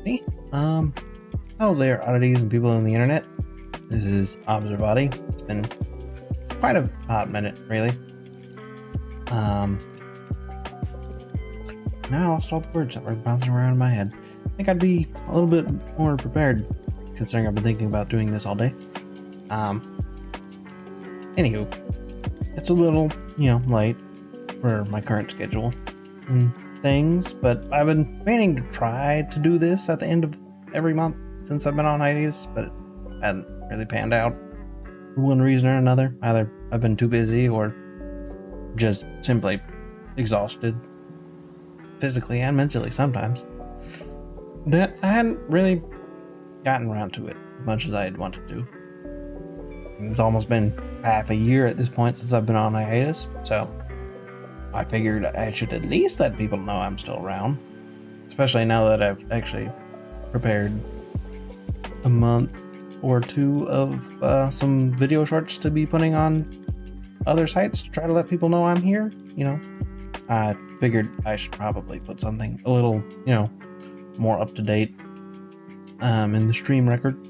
Me? Hello there, oddities and people on the internet. This is Observati. It's been quite a hot minute, really. Now I lost all the words that were bouncing around in my head. I think I'd be a little bit more prepared, considering I've been thinking about doing this all day. Anywho, it's a little, late for my current schedule and things, but I've been meaning to try to do this at the end of every month since I've been on hiatus, but it hasn't really panned out for one reason or another. Either I've been too busy or just simply exhausted physically and mentally sometimes, that I hadn't really gotten around to it as much as I'd wanted to. It's almost been half a year at this point since I've been on hiatus, so I figured I should at least let people know I'm still around, especially now that I've actually prepared a month or two of some video shorts to be putting on other sites to try to let people know I'm here. I figured I should probably put something a little, more up to date in the stream record,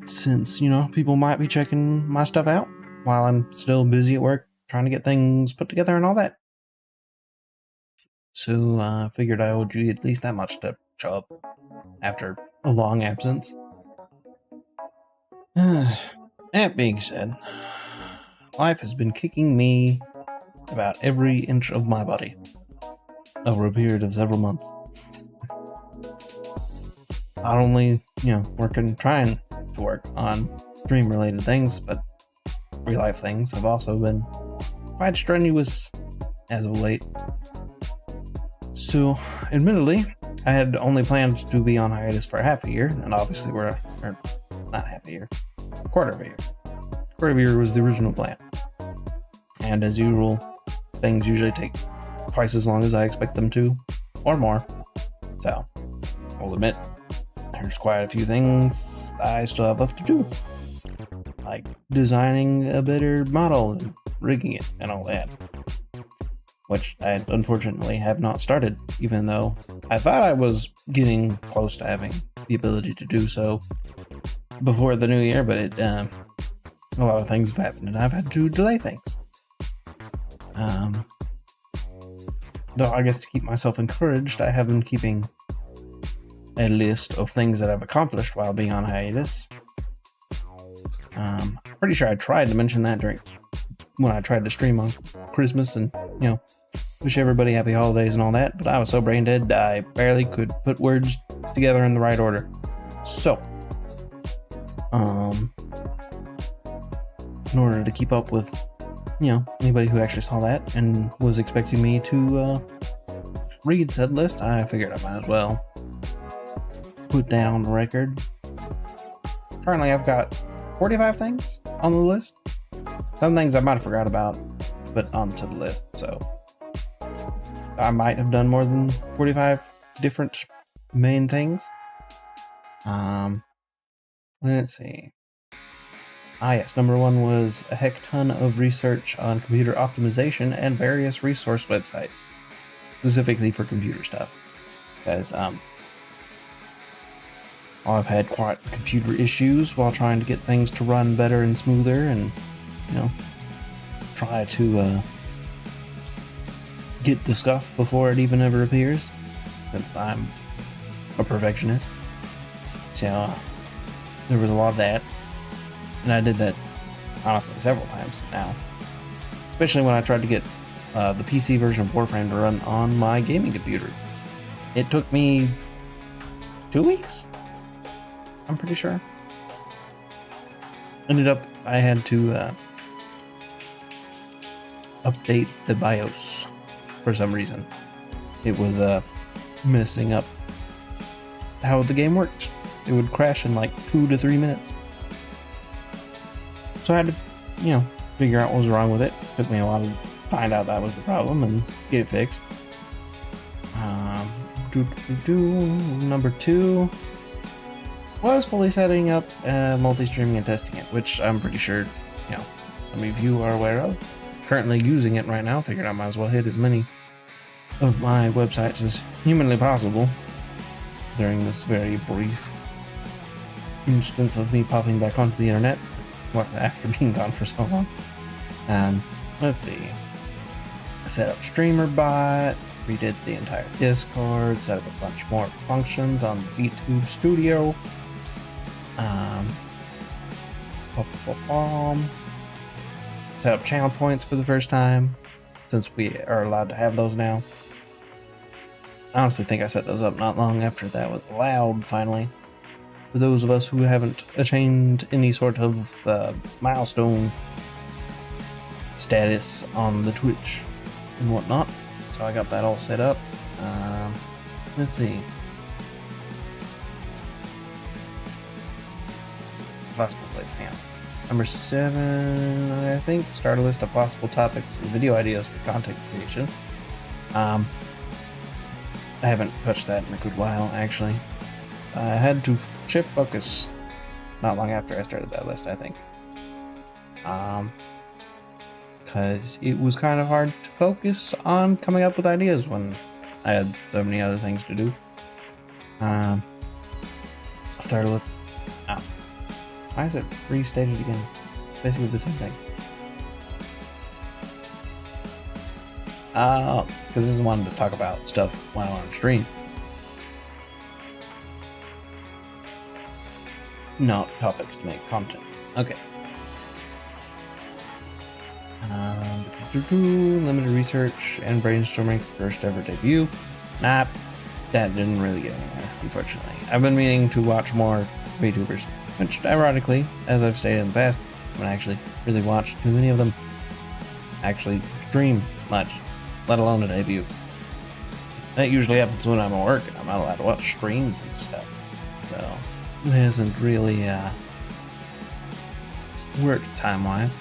since, people might be checking my stuff out while I'm still busy at work trying to get things put together and all that. So I figured I owed you at least that much to show up after a long absence. That being said, life has been kicking me about every inch of my body over a period of several months. Not only, trying to work on dream-related things, but real-life things have also been quite strenuous as of late. So, admittedly, I had only planned to be on hiatus for half a year, and obviously not half a year, a quarter of a year. A quarter of a year was the original plan. And as usual, things usually take twice as long as I expect them to, or more. So, I'll admit, there's quite a few things I still have left to do, like designing a better model and rigging it and all that, which I unfortunately have not started, even though I thought I was getting close to having the ability to do so before the new year, but a lot of things have happened and I've had to delay things. Though I guess to keep myself encouraged, I have been keeping a list of things that I've accomplished while being on hiatus. Pretty sure I tried to mention that when I tried to stream on Christmas and, wish everybody happy holidays and all that, but I was so brain dead I barely could put words together in the right order. So, in order to keep up with, anybody who actually saw that and was expecting me to read said list, I figured I might as well put that on the record. Currently, I've got 45 things on the list. Some things I might have forgot about, but onto the list, so I might have done more than 45 different main things. Let's see. Yes, number one was a heck ton of research on computer optimization and various resource websites, specifically for computer stuff. Because, I've had quite computer issues while trying to get things to run better and smoother and, try to, get the stuff before it even ever appears, since I'm a perfectionist. So, there was a lot of that. And I did that, honestly, several times now. Especially when I tried to get the PC version of Warframe to run on my gaming computer. It took me 2 weeks, I'm pretty sure. Ended up, I had to update the BIOS for some reason. It was messing up how the game worked. It would crash in like 2 to 3 minutes. So I had to, figure out what was wrong with it. Took me a while to find out that was the problem and get it fixed. Number two was fully setting up multi-streaming and testing it, which I'm pretty sure, some of you are aware of. Currently using it right now. Figured I might as well hit as many of my websites as humanly possible. during this very brief instance of me popping back onto the internet after being gone for so long. Let's see. I set up StreamerBot, redid the entire Discord, set up a bunch more functions on the VTube Studio. Set up channel points for the first time, since we are allowed to have those now. I honestly think I set those up not long after that was allowed, finally. For those of us who haven't attained any sort of milestone status on the Twitch and whatnot. So I got that all set up. Let's see. Possible place now. Number 7, I think. Start a list of possible topics and video ideas for content creation. I haven't touched that in a good while, actually. I had to shift focus not long after I started that list, I think. Because it was kind of hard to focus on coming up with ideas when I had so many other things to do. I started with... Oh. Why is it restated again? Basically the same thing. Because this is one to talk about stuff while on stream. Not topics to make content. Okay. Limited research and brainstorming first ever debut. Nah, that didn't really get anywhere, unfortunately. I've been meaning to watch more VTubers, which ironically, as I've stated in the past, I haven't actually really watched too many of them actually stream much, let alone a debut. That usually happens when I'm at work and I'm not allowed to watch streams and stuff. So it hasn't really worked time-wise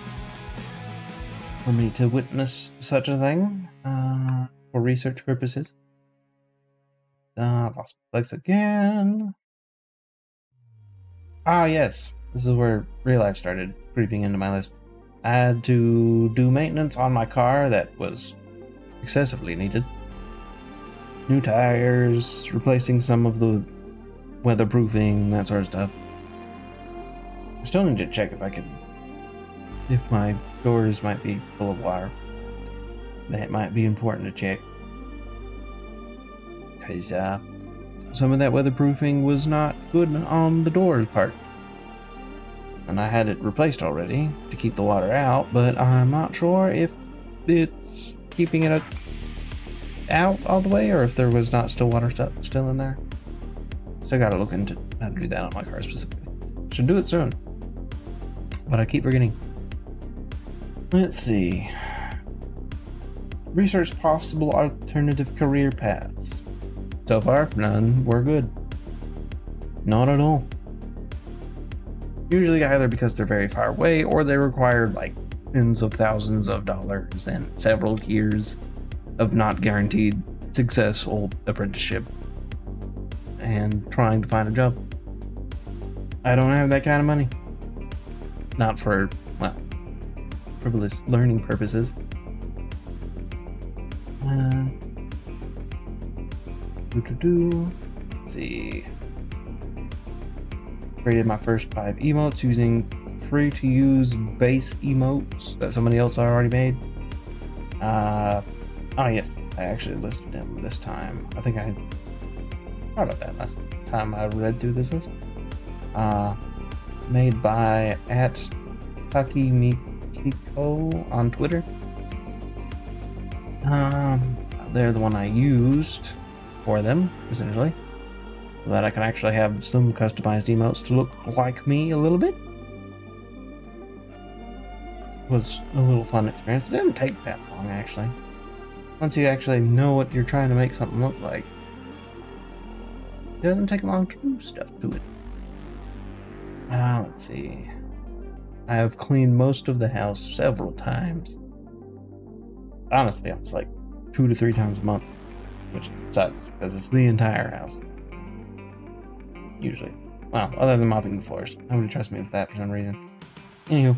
for me to witness such a thing for research purposes. Lost my place again. Ah, yes. This is where real life started creeping into my list. I had to do maintenance on my car that was excessively needed. New tires, replacing some of the weatherproofing, that sort of stuff. I still need to check if my doors might be full of water. That might be important to check. Because some of that weatherproofing was not good on the door part. And I had it replaced already to keep the water out, but I'm not sure if it's keeping it out all the way or if there was not still water still in there. So I gotta look into how to do that on my car specifically. Should do it soon. But I keep forgetting. Let's see. Research possible alternative career paths. So far, none were good. Not at all. Usually either because they're very far away or they require like tens of thousands of dollars and several years of not guaranteed successful apprenticeship and trying to find a job. I don't have that kind of money. Not for, well, frivolous learning purposes. Let's see. Created my first 5 emotes using free to use base emotes that somebody else already made. Oh yes, I actually listed them this time. I think I thought about that last time I read through this list. Made by @TakiMikiko on Twitter. They're the one I used for them, essentially, so that I can actually have some customized emotes to look like me a little bit. It was a little fun experience. It didn't take that long, actually. Once you actually know what you're trying to make something look like, it doesn't take long to do stuff to it. Let's see. I have cleaned most of the house several times. Honestly, it's like 2 to 3 times a month, which sucks because it's the entire house. Usually. Well, other than mopping the floors. Nobody trusts me with that for some reason. Anywho.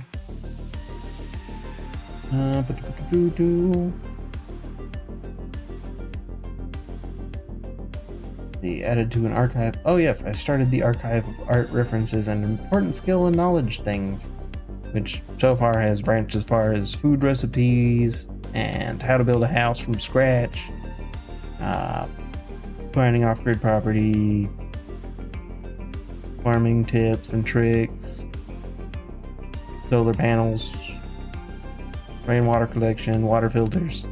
The added to an archive. Oh yes, I started the archive of art references and important skill and knowledge things, which so far has branched as far as food recipes and how to build a house from scratch, finding off-grid property, farming tips and tricks, solar panels, rainwater collection, water filters,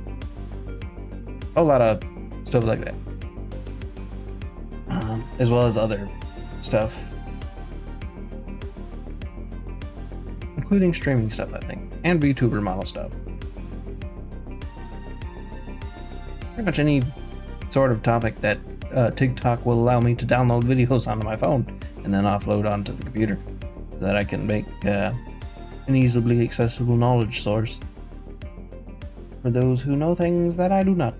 a lot of stuff like that, as well as other stuff, including streaming stuff, I think, and VTuber model stuff. Pretty much any sort of topic that TikTok will allow me to download videos onto my phone and then offload onto the computer so that I can make an easily accessible knowledge source for those who know things that I do not.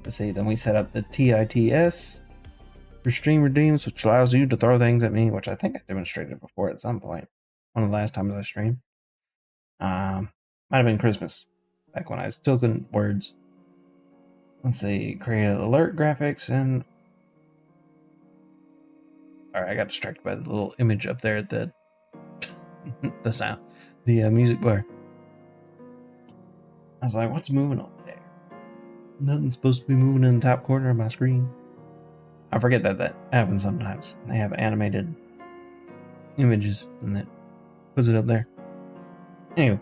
Let's see, then we set up the HIATUS for stream redeems, which allows you to throw things at me, which I think I demonstrated before at some point. One of the last times I streamed. Might have been Christmas, back when I still couldn't words. Let's see, create alert graphics and... Alright, I got distracted by the little image up there at the the sound, the music bar. I was like, what's moving over there? Nothing's supposed to be moving in the top corner of my screen. I forget that happens sometimes. They have animated images and that puts it up there. Anyway,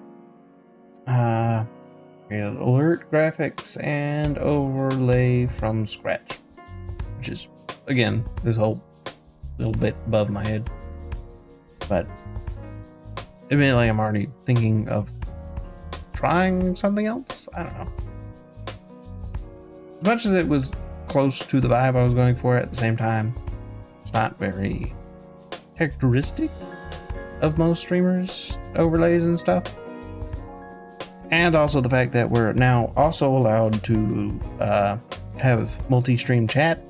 alert graphics and overlay from scratch, which is, again, this whole little bit above my head. But admittedly, I'm already thinking of trying something else. I don't know. As much as it was close to the vibe I was going for, at the same time, it's not very characteristic of most streamers' overlays and stuff. And also the fact that we're now also allowed to have multi-stream chat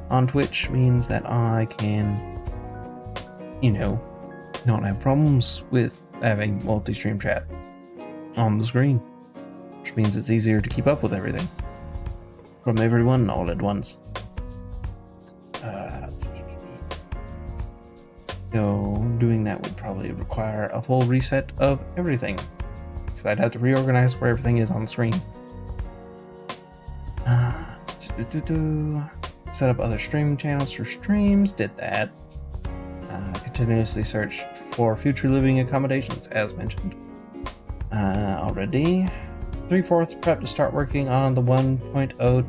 on Twitch means that I can, you know, not have problems with having multi-stream chat on the screen, which means it's easier to keep up with everything from everyone all at once. So doing that would probably require a full reset of everything, because I'd have to reorganize where everything is on the screen. Set up other streaming channels for streams, did that. Continuously search for future living accommodations, as mentioned already. 3/4 prep to start working on the 1.0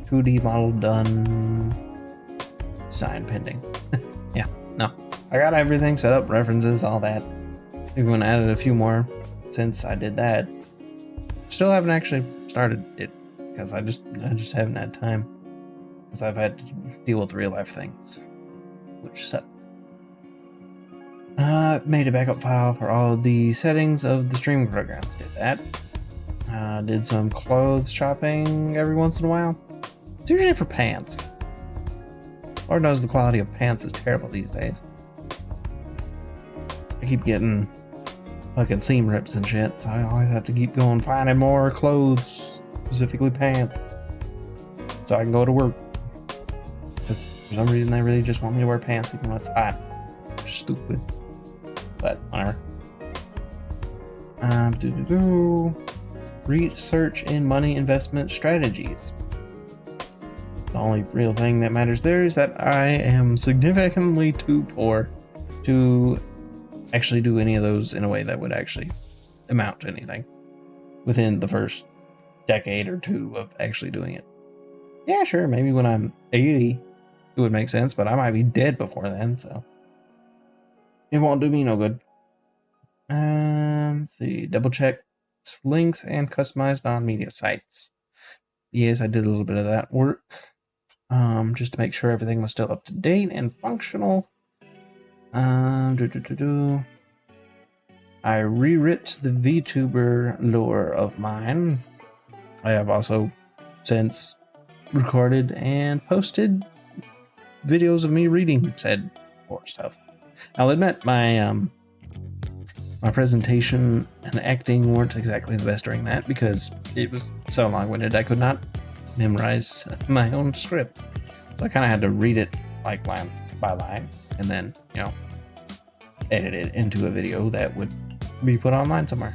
2D model done. Design pending. Yeah, no. I got everything set up, references, all that. Even added a few more since I did that. Still haven't actually started it because I just haven't had time. Because I've had to deal with real life things, which suck. Made a backup file for all of the settings of the streaming programs. Did that. Did some clothes shopping every once in a while. It's usually for pants. Lord knows the quality of pants is terrible these days. I keep getting fucking seam rips and shit, so I always have to keep going finding more clothes, specifically pants, so I can go to work. Because for some reason they really just want me to wear pants even when it's hot. Stupid. But whatever. Research in money investment strategies. The only real thing that matters there is that I am significantly too poor to actually do any of those in a way that would actually amount to anything within the first decade or two of actually doing it. Yeah, sure, maybe when I'm 80 it would make sense, but I might be dead before then, so it won't do me no good. Let's see, double check links and customized non-media sites. Yes, I did a little bit of that work, just to make sure everything was still up to date and functional. I rewrit the VTuber lore of mine. I have also since recorded and posted videos of me reading said lore stuff. I'll admit my my presentation and acting weren't exactly the best during that because it was so long-winded I could not memorize my own script. So I kind of had to read it like line by line and then, edit it into a video that would be put online somewhere.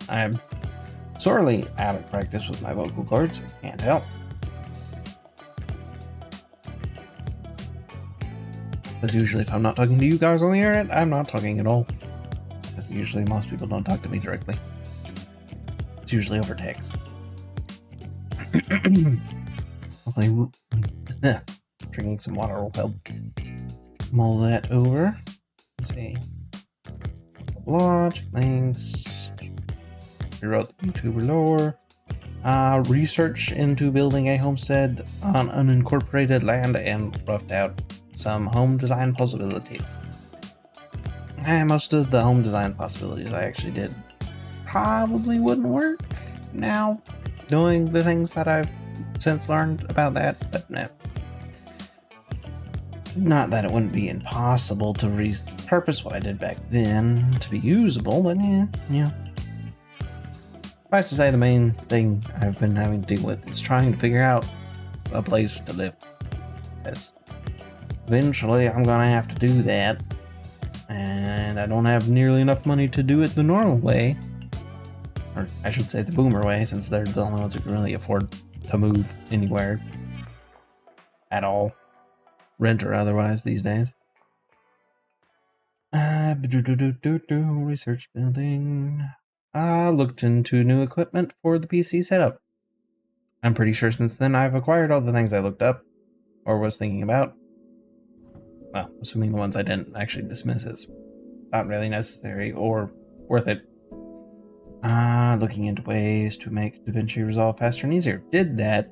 I'm sorely out of practice with my vocal cords. Can't help. Because usually if I'm not talking to you guys on the internet, I'm not talking at all. Because usually most people don't talk to me directly. It's usually over text. Hopefully, drinking some water will help mull that over. Let's see. Launch links. Rewrote the YouTuber lore. Research into building a homestead on unincorporated land and roughed out some home design possibilities. And most of the home design possibilities I actually did probably wouldn't work now, doing the things that I've since learned about that, but no. Not that it wouldn't be impossible to repurpose what I did back then to be usable, but yeah. Suffice to say, the main thing I've been having to deal with is trying to figure out a place to live. Because eventually I'm gonna have to do that, and I don't have nearly enough money to do it the normal way. Or I should say the boomer way, since they're the only ones who can really afford to move anywhere at all, rent or otherwise these days. Research building. I looked into new equipment for the PC setup. I'm pretty sure since then I've acquired all the things I looked up or was thinking about. Well, assuming the ones I didn't actually dismiss as not really necessary or worth it. Looking into ways to make DaVinci Resolve faster and easier. Did that.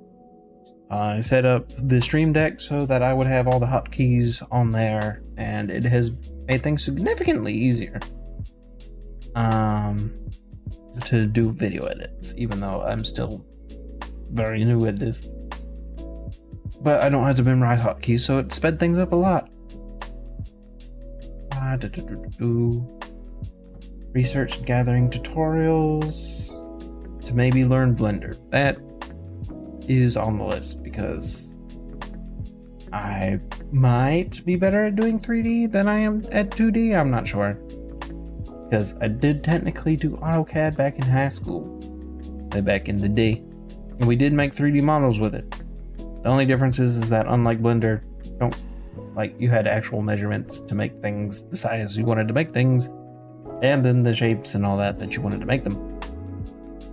I set up the Stream Deck so that I would have all the hotkeys on there, and it has made things significantly easier to do video edits, even though I'm still very new at this. But I don't have to memorize hotkeys, so it sped things up a lot. Research and gathering tutorials to maybe learn Blender. That is on the list because I might be better at doing 3D than I am at 2D. I'm not sure. Because I did technically do AutoCAD back in high school. Back in the day. And we did make 3D models with it. The only difference is that unlike Blender, you had actual measurements to make things the size you wanted to make things. And then the shapes and all that you wanted to make them.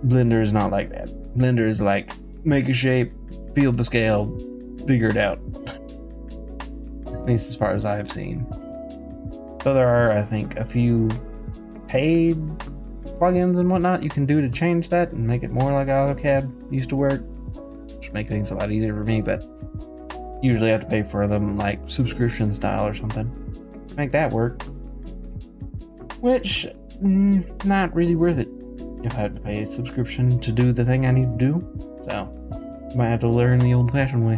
Blender is not like that. Blender is like, make a shape, feel the scale, figure it out. At least as far as I've seen. So there are, I think, a few paid plugins and whatnot you can do to change that and make it more like AutoCAD used to work. Which make things a lot easier for me, but usually I have to pay for them like subscription style or something. Make that work. Which, not really worth it if I have to pay a subscription to do the thing I need to do. So, might have to learn the old-fashioned way.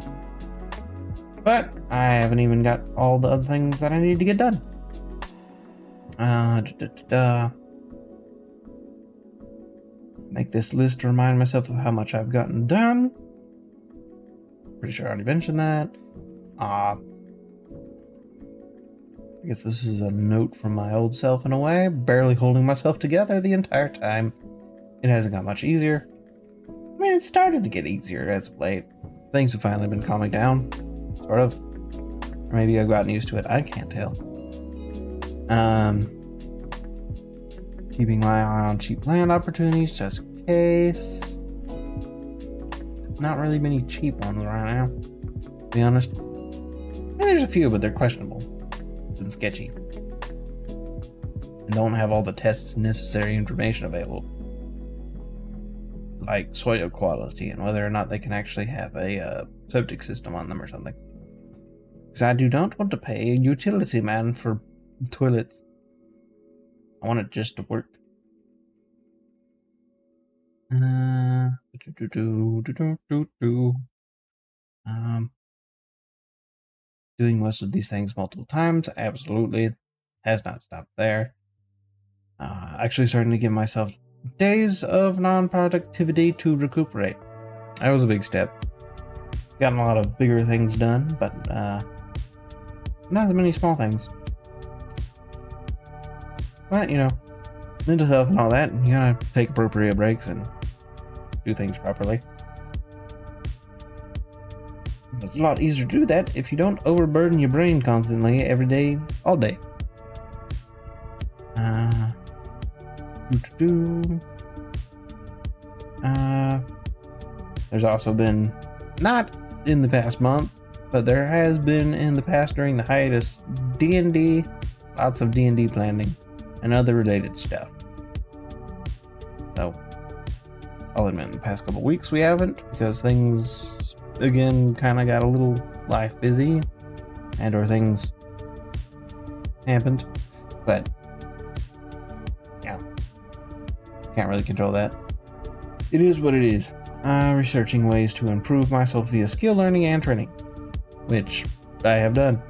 But, I haven't even got all the other things that I need to get done. Make this list to remind myself of how much I've gotten done. Pretty sure I already mentioned that. I guess this is a note from my old self in a way, barely holding myself together the entire time. It hasn't got much easier. I mean, it started to get easier as of late. Things have finally been calming down, sort of. Or maybe I've gotten used to it, I can't tell. Keeping my eye on cheap land opportunities just in case. Not really many cheap ones right now, to be honest. And there's a few, but they're questionable and sketchy. And don't have all the tests and necessary information available. Like soil quality and whether or not they can actually have a septic system on them or something. Because I do not want to pay a utility man for toilets. I want it just to work. Doing most of these things multiple times, absolutely. Has not stopped there. Actually starting to give myself days of non-productivity to recuperate. That was a big step. Gotten a lot of bigger things done, but not as many small things. But, you know, mental health and all that, you gotta take appropriate breaks and do things properly. It's a lot easier to do that if you don't overburden your brain constantly every day, all day. There's also been, not in the past month, but there has been in the past during the hiatus, D&D, lots of D&D planning and other related stuff. So, I'll admit in the past couple weeks we haven't, because things, again, kind of got a little life busy, and or things happened, but, yeah, can't really control that. It is what it is. Researching ways to improve myself via skill learning and training, which I have done.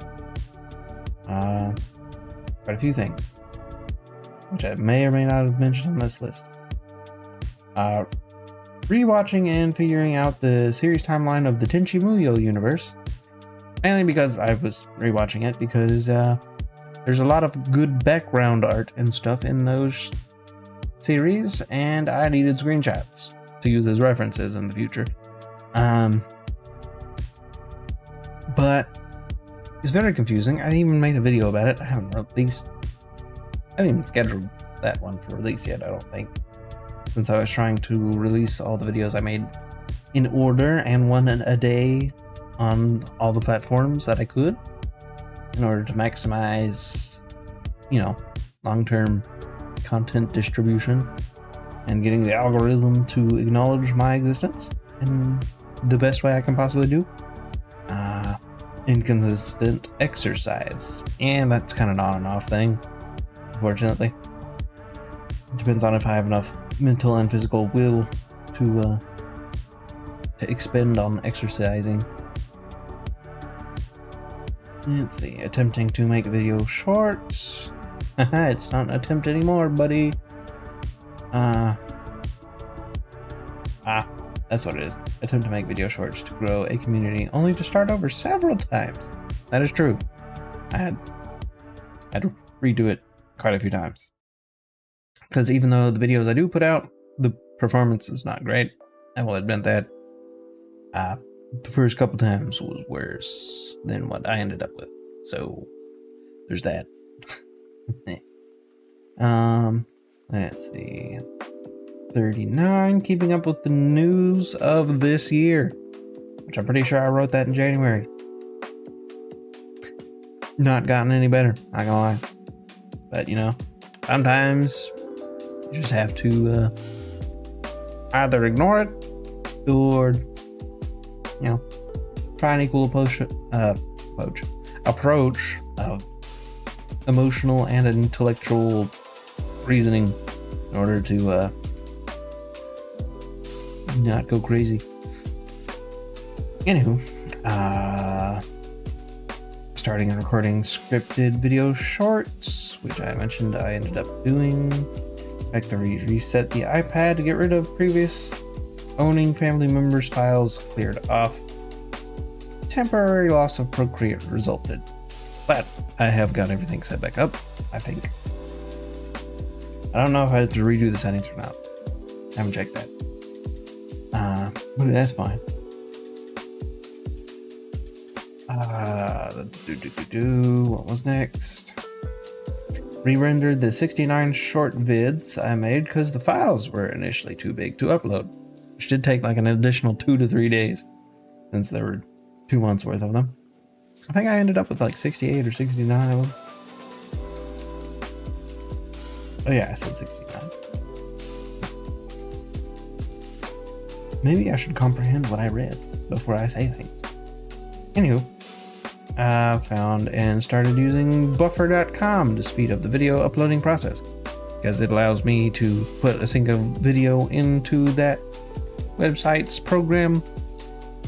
Quite a few things, which I may or may not have mentioned on this list. Rewatching and figuring out the series timeline of the Tenchi Muyo universe, mainly because I was rewatching it because there's a lot of good background art and stuff in those series, and I needed screenshots to use as references in the future. But it's very confusing. I even made a video about it. I haven't even scheduled that one for release yet, I don't think, since I was trying to release all the videos I made in order and one a day on all the platforms that I could, in order to maximize, you know, long-term content distribution and getting the algorithm to acknowledge my existence in the best way I can possibly do. Inconsistent exercise, and that's kind of an on and off thing, unfortunately. It depends on if I have enough mental and physical will to expend on exercising. Let's see, attempting to make video shorts. It's not an attempt anymore, buddy. That's what it is. Attempt to make video shorts to grow a community, only to start over several times. That is true. I had to redo it quite a few times. Because even though the videos I do put out, the performance is not great, I will admit that. The first couple times was worse than what I ended up with. So, there's that. Let's see. 39, keeping up with the news of this year, which I'm pretty sure I wrote that in January. Not gotten any better, not gonna lie. But, you know, sometimes you just have to either ignore it or, you know, try an equal approach of emotional and intellectual reasoning in order to not go crazy. Anywho, starting and recording scripted video shorts, which I mentioned I ended up doing. Factory reset the iPad to get rid of previous owning family members' files cleared off. Temporary loss of Procreate resulted, but I have got everything set back up, I think. I don't know if I have to redo the settings or not. I haven't checked that. But that's fine. What was next? Re-rendered the 69 short vids I made because the files were initially too big to upload, which did take like an additional 2 to 3 days since there were 2 months worth of them. I think I ended up with like 68 or 69 of them. Oh yeah, I said 69. Maybe I should comprehend what I read before I say things. Anywho, I found and started using buffer.com to speed up the video uploading process, because it allows me to put a sync of video into that website's program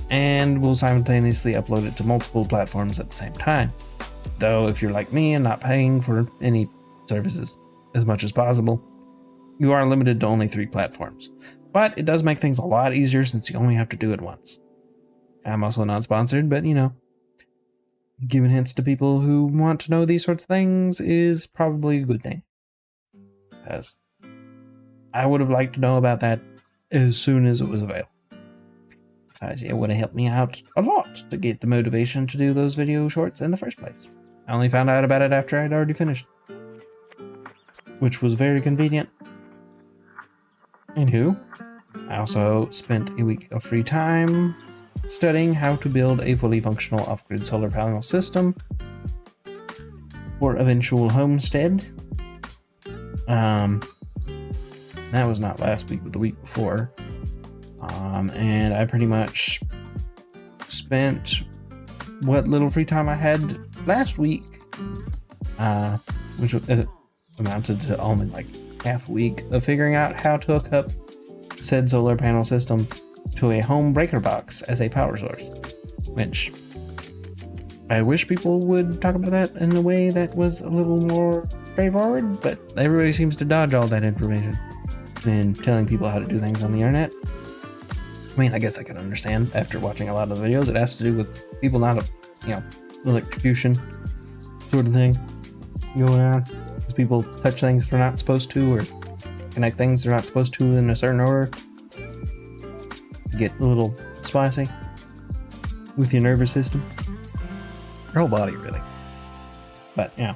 and will simultaneously upload it to multiple platforms at the same time. Though if you're like me and not paying for any services as much as possible, you are limited to only 3 platforms. But it does make things a lot easier since you only have to do it once. I'm also not sponsored, but giving hints to people who want to know these sorts of things is probably a good thing. Because I would have liked to know about that as soon as it was available. Because it would have helped me out a lot to get the motivation to do those video shorts in the first place. I only found out about it after I'd already finished, which was very convenient. Anywho, I also spent a week of free time studying how to build a fully functional off-grid solar panel system for eventual homestead. That was not last week, but the week before. And I pretty much spent what little free time I had last week, which amounted to only like half a week of figuring out how to hook up said solar panel system to a home breaker box as a power source, which I wish people would talk about that in a way that was a little more straightforward, but everybody seems to dodge all that information and telling people how to do things on the internet. I mean, I guess I can understand after watching a lot of the videos. It has to do with people not, electrocution sort of thing going on. Because people touch things they're not supposed to, or connect things they're not supposed to in a certain order. Get a little spicy with your nervous system. Your whole body, really. But, yeah.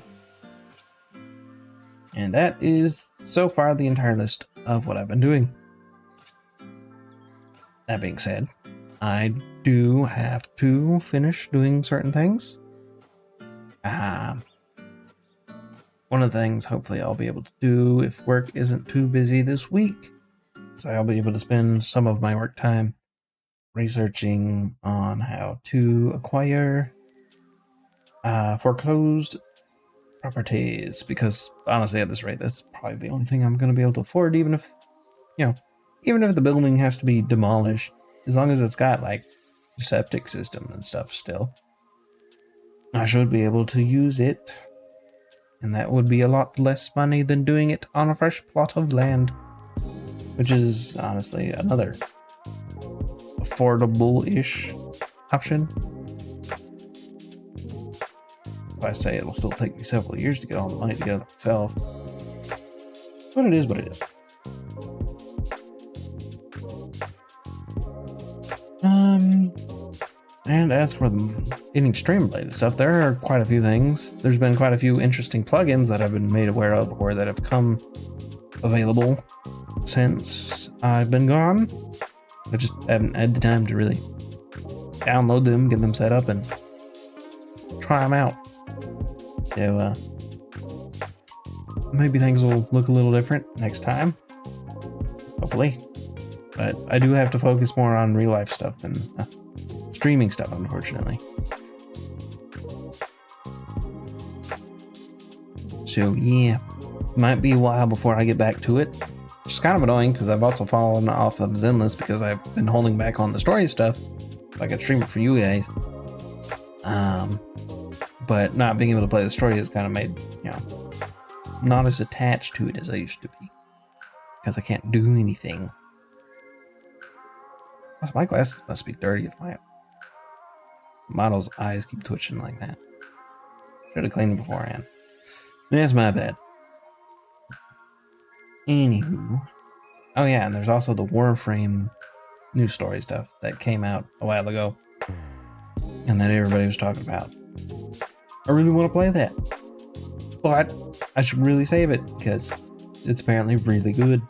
And that is so far the entire list of what I've been doing. That being said, I do have to finish doing certain things. One of the things hopefully I'll be able to do if work isn't too busy this week is I'll be able to spend some of my work time researching on how to acquire foreclosed properties, because honestly at this rate that's probably the only thing I'm going to be able to afford, even if the building has to be demolished, as long as it's got like a septic system and stuff still, I should be able to use it. And that would be a lot less money than doing it on a fresh plot of land, which is honestly another affordable-ish option. So I say it'll still take me several years to get all the money together myself, but it is what it is. And as for any stream-related stuff, there are quite a few things. There's been quite a few interesting plugins that I've been made aware of, or that have come available since I've been gone. I just haven't had the time to really download them, get them set up, and try them out. So, maybe things will look a little different next time. Hopefully. But I do have to focus more on real-life stuff than streaming stuff, unfortunately. So, yeah. Might be a while before I get back to it. Which is kind of annoying, because I've also fallen off of Zenless because I've been holding back on the story stuff so I can stream it for you guys. But not being able to play the story has kind of made, not as attached to it as I used to be. Because I can't do anything. My glasses must be dirty if my model's eyes keep twitching like that. Should have cleaned them beforehand. That's my bad. Anywho. Oh yeah, and there's also the Warframe news story stuff that came out a while ago. And that everybody was talking about. I really want to play that. But I should really save it, because it's apparently really good.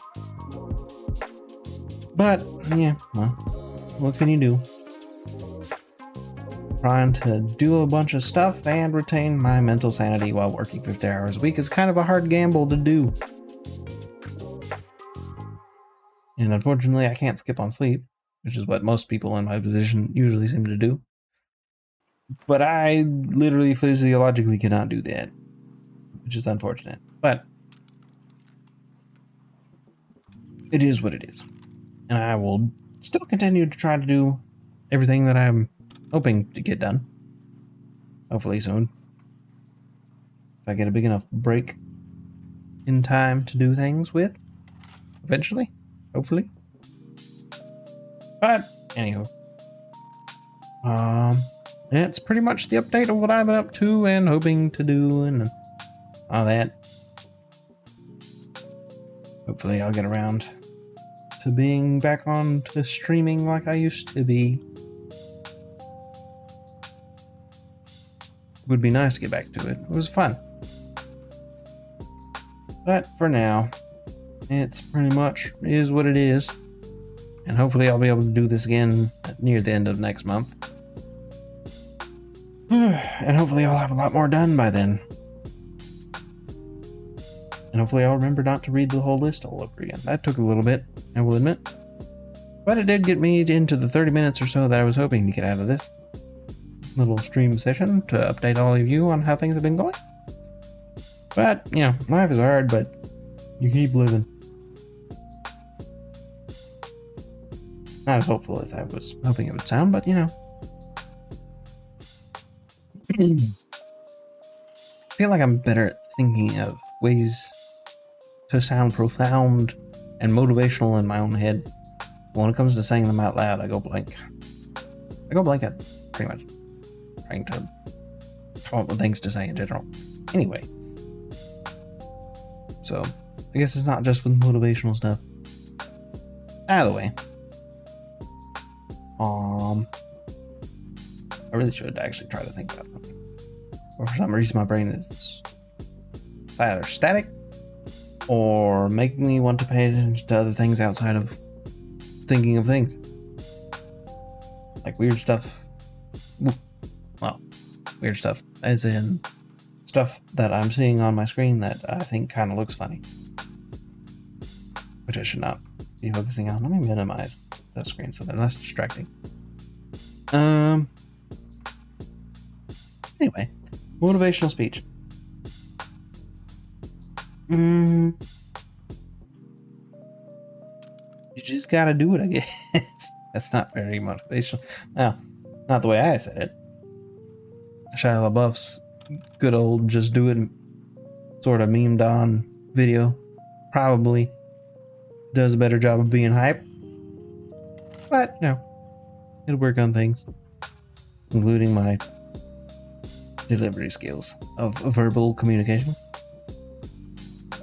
But, yeah, well, what can you do? Trying to do a bunch of stuff and retain my mental sanity while working 50 hours a week is kind of a hard gamble to do. And unfortunately, I can't skip on sleep, which is what most people in my position usually seem to do. But I literally physiologically cannot do that, which is unfortunate. But it is what it is. And I will still continue to try to do everything that I'm hoping to get done. Hopefully soon. If I get a big enough break in time to do things with. eventually, hopefully. But anywho, it's pretty much the update of what I've been up to and hoping to do and all that. Hopefully I'll get around to being back on to streaming like I used to be. Would be nice to get back to it. It was fun. But for now, it's pretty much is what it is. And hopefully I'll be able to do this again near the end of next month. And hopefully I'll have a lot more done by then. And hopefully I'll remember not to read the whole list all over again. That took a little bit, I will admit. But it did get me into the 30 minutes or so that I was hoping to get out of this little stream session to update all of you on how things have been going. But, you know, life is hard, but you keep living. Not as hopeful as I was hoping it would sound, but you know. I feel like I'm better at thinking of ways to sound profound and motivational in my own head. But when it comes to saying them out loud, I go blank. I go blank at pretty much trying to come up with things to say in general. Anyway. So, I guess it's not just with motivational stuff. Out of the way. I really should actually try to think about something. But for some reason my brain is either static or making me want to pay attention to other things outside of thinking of things. Like weird stuff. Well, weird stuff as in stuff that I'm seeing on my screen that I think kind of looks funny. Which I should not be focusing on. Let me minimize the screen so they're less distracting. Anyway, motivational speech. You just gotta do it, I guess. That's not very motivational. Well, not the way I said it. Shia LaBeouf's good old just do it sort of memed on video probably does a better job of being hype. But, you know, it'll work on things, including my delivery skills of verbal communication.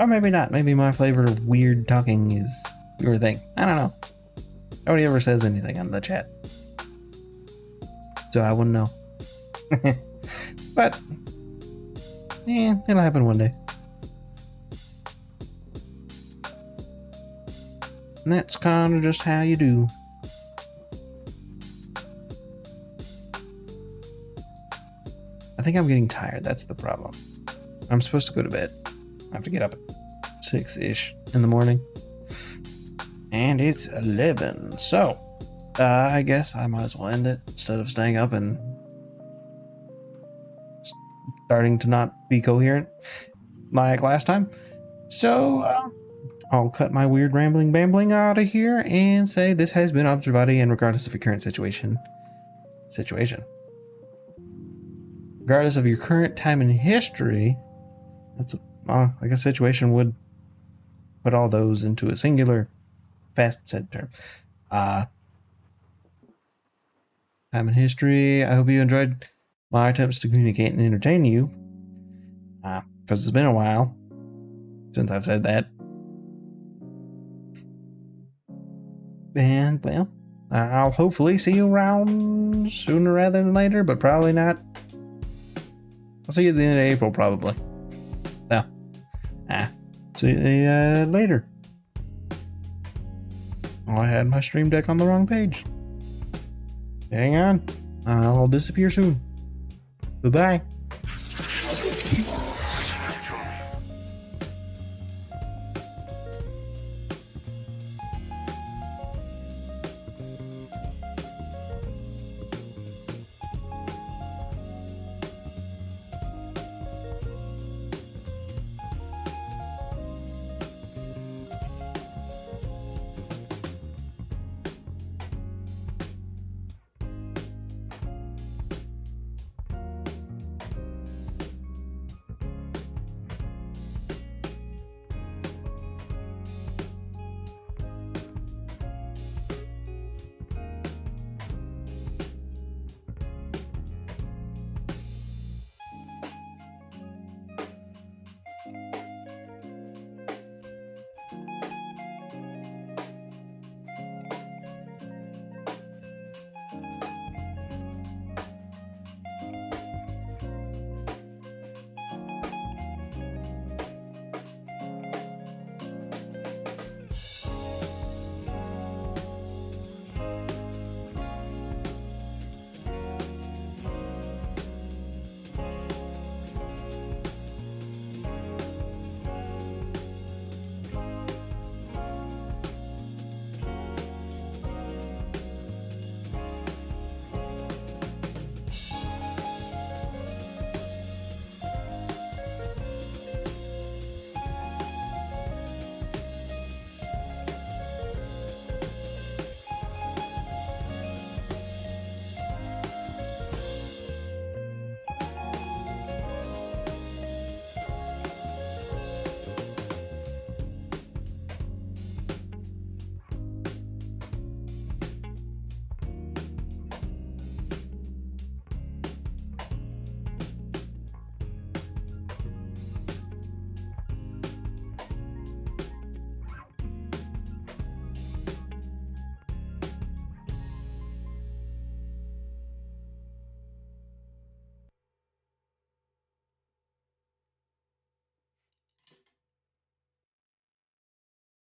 Or maybe not. Maybe my flavor of weird talking is your thing. I don't know. Nobody ever says anything on the chat, so I wouldn't know. But, yeah, it'll happen one day. And that's kind of just how you do. I think I'm getting tired. That's the problem. I'm supposed to go to bed. I have to get up at 6-ish in the morning. And it's 11. So, I guess I might as well end it instead of staying up and starting to not be coherent like last time. So, I'll cut my weird rambling bambling out of here and say this has been Observati, and regardless of your current situation. Regardless of your current time in history, that's like a situation would put all those into a singular, fast said term. Time in history. I hope you enjoyed my attempts to communicate and entertain you. Because it's been a while since I've said that. And, well, I'll hopefully see you around sooner rather than later, but probably not. I'll see you at the end of April, probably. So, see you later. Oh, I had my stream deck on the wrong page. Hang on. I'll disappear soon. Goodbye.